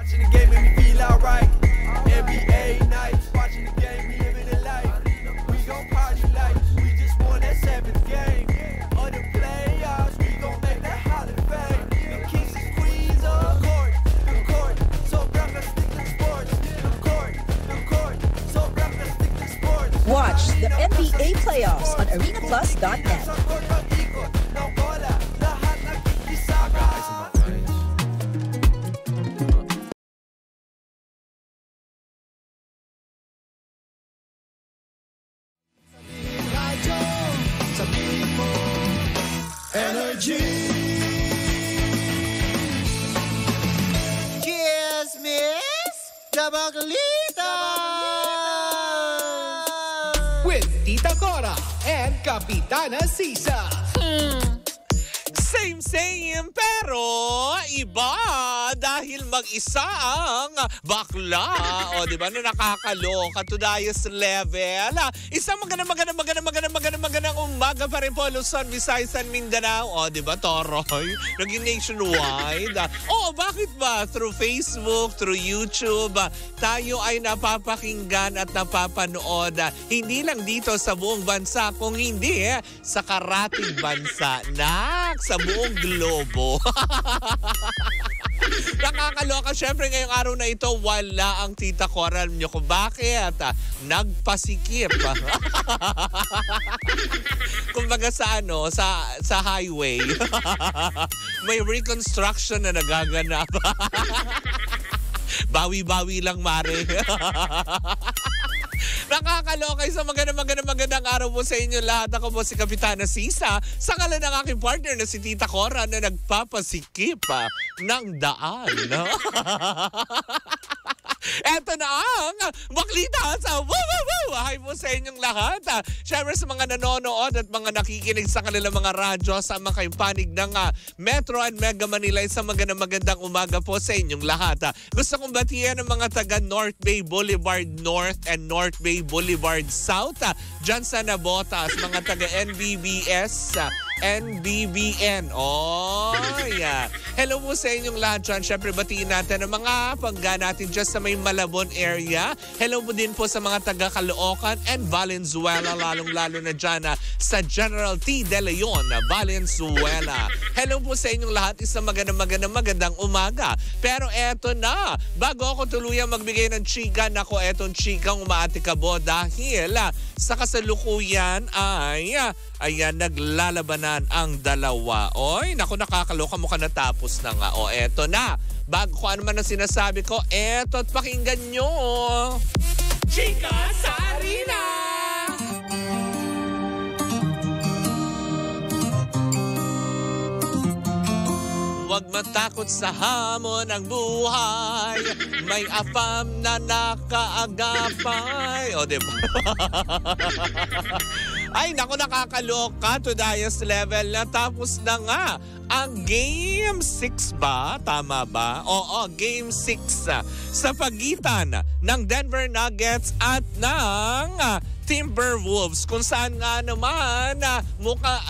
Watching the game make me feel alright. NBA nights, watching the game, we living the life. We gon' party like we just won that 7th game. On the playoffs, we gon' make that Hall of Fame. The kings and queens of the court. So rough, let's stick to sports. The court. So rough, let's stick to sports. Watch the NBA playoffs on arenaplus.net. Energy. Cheers, miss! Tabaglita! With Tita Cora and Kapitana Sisa. Same, pero iba dahil mag-isa ang bakla. O, di ba, na nakakaloka to highest level. Isang magandang umaga pa rin po, Luzon, Visayas, and Mindanao. O, di ba, Toroy? Naging nationwide. O, bakit ba? Through Facebook, through YouTube, tayo ay napapakinggan at napapanood. Hindi lang dito sa buong bansa, kung hindi sa karating bansa. Sa buong globo. Nakakaloka. Syempre ngayong araw na ito, wala ang Tita Cora. Alam niyo kung bakit? Nagpasikip. Kumbaga sa highway. May reconstruction na nagaganap. Bawi-bawi lang, mare. Nakakaloka. Sa magandang araw po sa inyo lahat. Ako po si Kapitana Sisa, sa ngalan ng aking partner na si Tita Cora na nagpapasikip ng daan. Eto na ang baklita sa hi po sa inyong lahat. Siyempre sa mga nanonood at mga nakikinig sa kanilang mga radyo sa mga kayong panig ng Metro and Mega Manila, isang magandang umaga po sa inyong lahat. Gusto kong batiyan ng mga taga North Bay Boulevard North and North Bay Boulevard South. Diyan sa Nabotas, mga taga NBBS, NBBN. Oh, yeah. Hello po sa inyong lahat dyan. Siyempre, batiin natin ang mga pangga natin dyan sa may Malabon area. Hello po din po sa mga taga Caloocan and Valenzuela, lalong-lalo na dyan sa General T. De Leon, Valenzuela. Hello po sa inyong lahat. Isang magandang umaga. Pero eto na, bago ako tuluyang magbigay ng chika, nako, etong chikang umaatikabo dahil sa kasalukuyan ay ayan, naglalabanan ang dalawa. Oy, naku, nakakaloka, mukhang natapos na nga. O, eto na. Bago ko ano man ang sinasabi ko, eto at pakinggan nyo. Chika sa Arena! Huwag matakot sa hamon ng buhay. May afam na nakaagapay. O, diba? Ay, naku, nakakaloka to the highest level. Natapos na nga ang Game 6 ba? Tama ba? Oo, Game 6 sa pagitan ng Denver Nuggets at ng Timberwolves, kung saan nga naman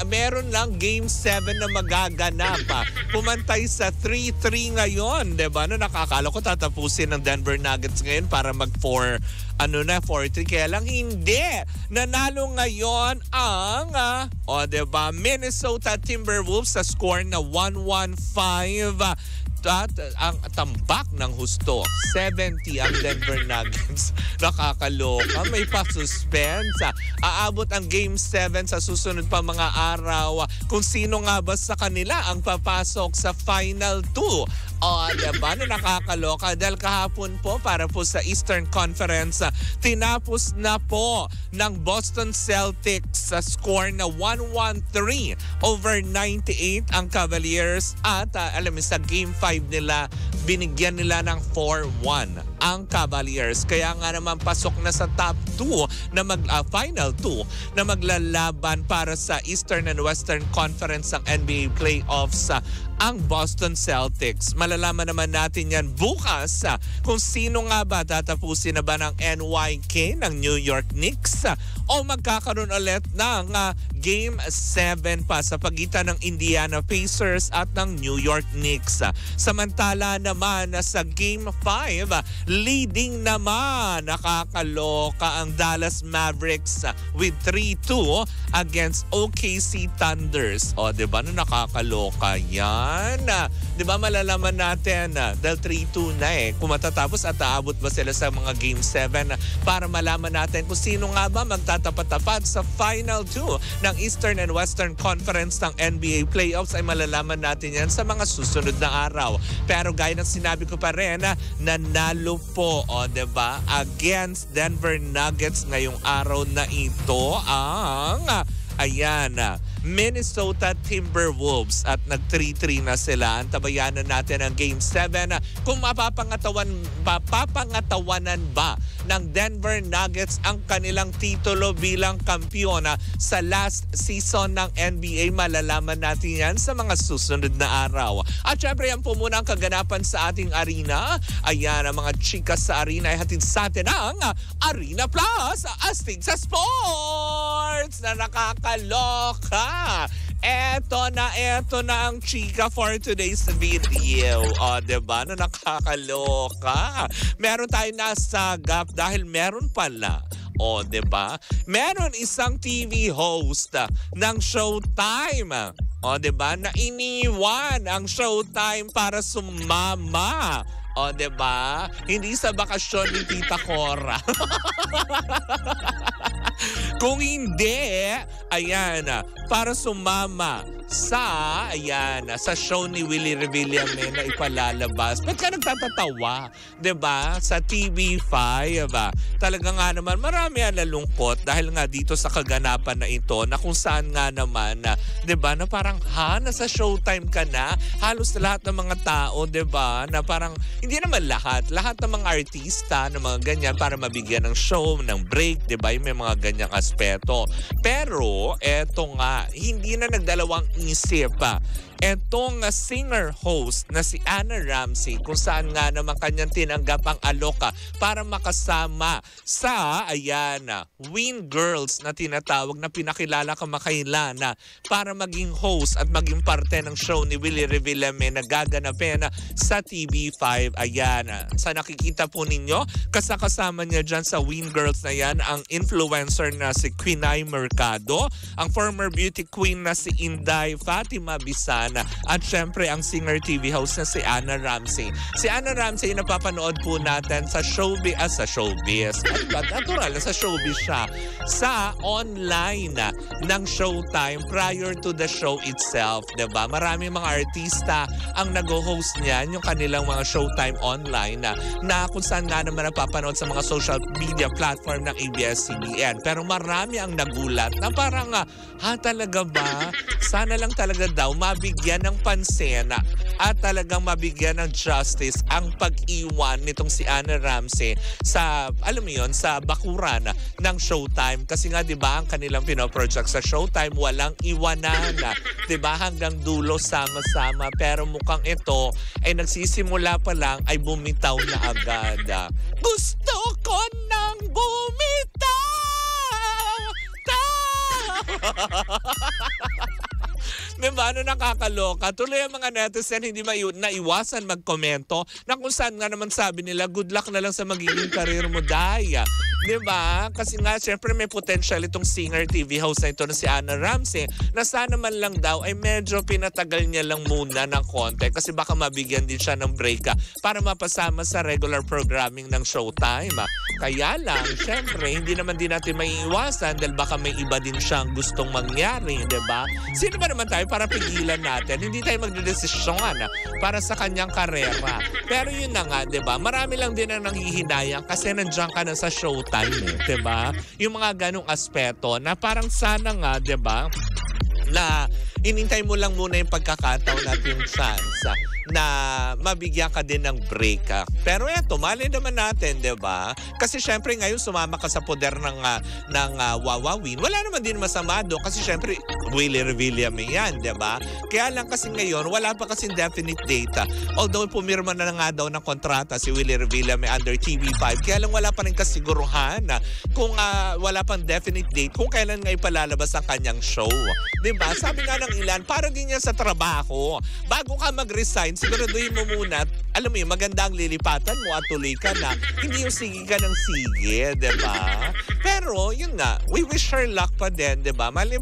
meron lang Game 7 na magaganap. Pumantay sa 3-3 ngayon, diba? Nakakala ko tatapusin ng Denver Nuggets ngayon para mag 4-3. Kaya lang hindi. Nanalo ngayon ang diba, Minnesota Timberwolves sa score na 115. At ang tambak ng husto, 70 ang Denver Nuggets. Nakakaloka. May pa-suspense. Aabot ang Game 7 sa susunod pa mga araw. Kung sino nga ba sa kanila ang papasok sa Final 2. Diba? Nakakaloka. Dahil kahapon po, para po sa Eastern Conference, tinapos na po ng Boston Celtics sa score na 113 over 98 ang Cavaliers. At alam mo, sa Game 5 nila, binigyan nila ng 4-1 ang Cavaliers. Kaya nga naman pasok na sa top 2 na Final 2 na maglalaban para sa Eastern and Western Conference ng NBA playoffs ang Boston Celtics. Malalaman naman natin yan bukas kung sino nga ba tatapusin na ba ng NYK ng New York Knicks o magkakaroon ulit ng Game 7 pa sa pagitan ng Indiana Pacers at ng New York Knicks. Samantala naman sa Game 5, leading naman, nakakaloka ang Dallas Mavericks with 3-2 against OKC Thunders. O, diba, no, nakakaloka yan. Diba, malalaman natin dahil 3-2 na kung matatapos at aabot ba sila sa mga Game 7 para malaman natin kung sino nga ba magtatapat-tapat sa Final 2 ng Eastern and Western Conference ng NBA Playoffs ay malalaman natin yan sa mga susunod na araw. Pero gaya ng sinabi ko pa rin, nanalo po, diba, against Denver Nuggets ngayong araw na ito ang Minnesota Timberwolves at nag 3-3 na sila. Antabayanan natin ang Game 7 kung mapapangatawanan ba ng Denver Nuggets ang kanilang titulo bilang kampiyon sa last season ng NBA. Malalaman natin yan sa mga susunod na araw. At syempre yan po muna ang kaganapan sa ating arena. Ayan, ang mga chikas sa arena ay hatid sa atin ang Arena Plus, astig sa sports na nakakaloka. Eto na ang chika for today's video. O, diba? Na nakakaloka. Meron tayo nasagap dahil meron pala. O, diba? Meron isang TV host ng Showtime. O, diba? Na iniwan ang Showtime para sumama. O, diba? Hindi sa bakasyon ni Tita Cora. Kung hindi, para sumama sa show ni Willie Revillame na ipalalabas. Ba't ka nagtatatawa? Diba? Sa TV5, talaga nga naman marami ang nalungkot dahil nga dito sa kaganapan na ito na kung saan nga naman, diba, na parang nasa Showtime ka na. Halos lahat ng mga tao, diba, na parang hindi naman lahat ng mga artista ng mga ganyan para mabigyan ng show, ng break, diba, yung may mga ganyang aspeto. Pero eto nga, hindi na nagdalawang isip etong singer-host na si Anna Ramsey kung saan nga naman kanyang tinanggap ang aloka para makasama sa Win Girls na tinatawag na pinakilala kamakailan para maging host at maging parte ng show ni Willie Revillame na gaganapin sa TV5. Sa nakikita po ninyo, kasama niya dyan sa Win Girls na yan ang influencer na si Quinay Mercado, ang former beauty queen na si Inday Fatima Bisan, at syempre ang singer TV host na si Anna Ramsey. Si Anna Ramsey napapanood po natin sa showbiz. Sa showbiz siya. Sa online ng Showtime prior to the show itself. Diba? Marami mga artista ang nag-host niyan, yung kanilang mga Showtime online na kung saan nga naman napapanood sa mga social media platform ng ABS-CBN. Pero marami ang nagulat na parang, talaga ba? Sana lang talaga daw mabigyan ng pansin at talagang mabigyan ng justice ang pag-iwan nitong si Anna Ramsey sa, sa bakuran ng Showtime. Kasi nga, di ba, ang kanilang pinoproject sa Showtime, walang iwanan. Di ba, hanggang dulo, sama-sama. Pero mukhang ito ay nagsisimula pa lang ay bumitaw na agad. Gusto ko nang bumitaw! Diba? Nakakaloka. Tuloy ang mga netizen hindi naiwasan magkomento na kung saan nga naman sabi nila, good luck na lang sa magiging karir mo, Daya. Diba? Kasi nga, syempre may potential itong singer TV host na ito na si Anna Ramsey na sana man lang daw ay medyo pinatagal niya lang muna ng konti kasi baka mabigyan din siya ng break para mapasama sa regular programming ng Showtime. Kaya lang, syempre, hindi naman din natin maiiwasan dahil baka may iba din siyang gustong mangyari, diba? Sino ba naman tayo para pigilan natin? Hindi tayo magdedesisyon para sa kanyang karera. Pero yun na nga, diba? Marami lang din ang nanghihinayang kasi nandiyan ka na sa Showtime, diba? Yung mga ganong aspeto na parang sana nga, diba, na inintay mo lang muna yung pagkakataon at yung chance na mabigyan ka din ng break. Pero eto, mali naman natin, 'di ba? Kasi syempre ngayon sumama ka sa poder ng Wawawin. Wala naman din masama doon kasi syempre Willie Revilla may yan, 'di ba? Kaya lang kasi ngayon wala pa kasi definite date. Although pumirma na nga daw ng kontrata si Willie Revilla may under TV5. Kaya lang wala pa rin kasiguruhan kung wala pang definite date kung kailan nga ipalalabas ang kanyang show. 'Di ba? Sabi nga ng ilan, parang din yan sa trabaho. Bago ka mag-resign, siguraduhin mo muna, alam mo yun, maganda ang lilipatan mo at tuloy ka na. Hindi yung sige ka ng sige, 'di ba? Pero yun nga, we wish her luck pa din, 'di ba? Mali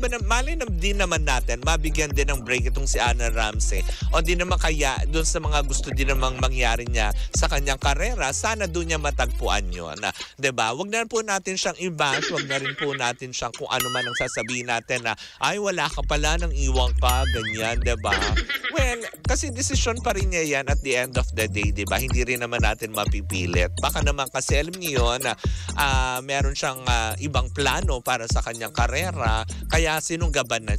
din naman natin mabigyan din ng break itong si Anna Ramsey. O di naman kaya doon sa mga gusto din namang mangyari niya sa kanyang karera, sana doon niya matagpuan yun. 'Di ba? Wag na rin po natin siyang i-bash, wag na rin po natin siyang kung ano man ang sasabihin natin na ay wala ka pala nang iwan ka, ganyan, 'di ba? Well, kasi desisyon pa rin niya yan at the end of the day, 'di ba? Hindi rin naman natin mapipilit. Baka naman kasi alam niyo yun, meron siyang ibang plano para sa kanyang karera, kaya sinunggaban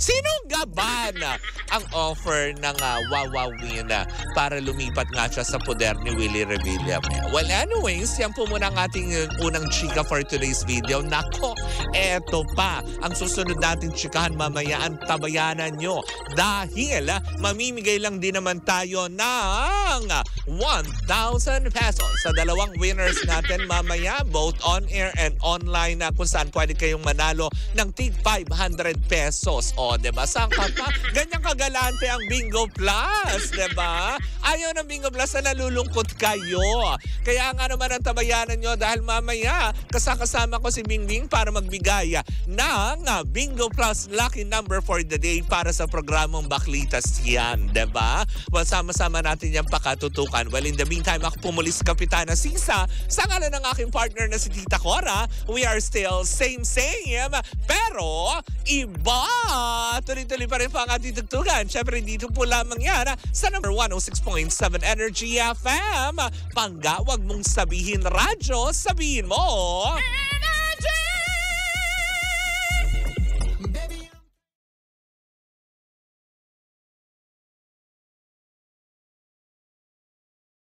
ang offer ng Wawawin para lumipat nga siya sa poder ni Willie Revilla. Well, anyways, yan po muna ang ating unang chika for today's video. Nako, eto pa ang susunod nating chikahan mamaya, ang tabayanan nyo dahil mamimigay lang din naman tayo ng 1,000 pesos sa dalawang winners natin mamaya, both on air and online, kung saan pwede kayong manalo ng tig 500 pesos. O, diba? Saan ka pa? Ganyang kagalante ang Bingo Plus, diba? Ayaw ng Bingo Plus na nalulungkot kayo. Kaya nga naman ang tabayanan nyo dahil mamaya kasama ko si Bingbing para magbigay ng Bingo Plus lucky number for the day para sa programang Baklitas yan, diba? Well, sama-sama natin yung pakatutukan. Well, in the meantime, ako pumuli si Kapitana Sisa sa ngalan ng aking partner na si Tita Cora. We are still same, pero iba! Tuloy-tuloy pa rin pa ang ating tugtugan. Siyempre, dito po lamang yan sa number 106.7 Energy FM. Pangga, wag mong sabihin radyo, sabihin mo...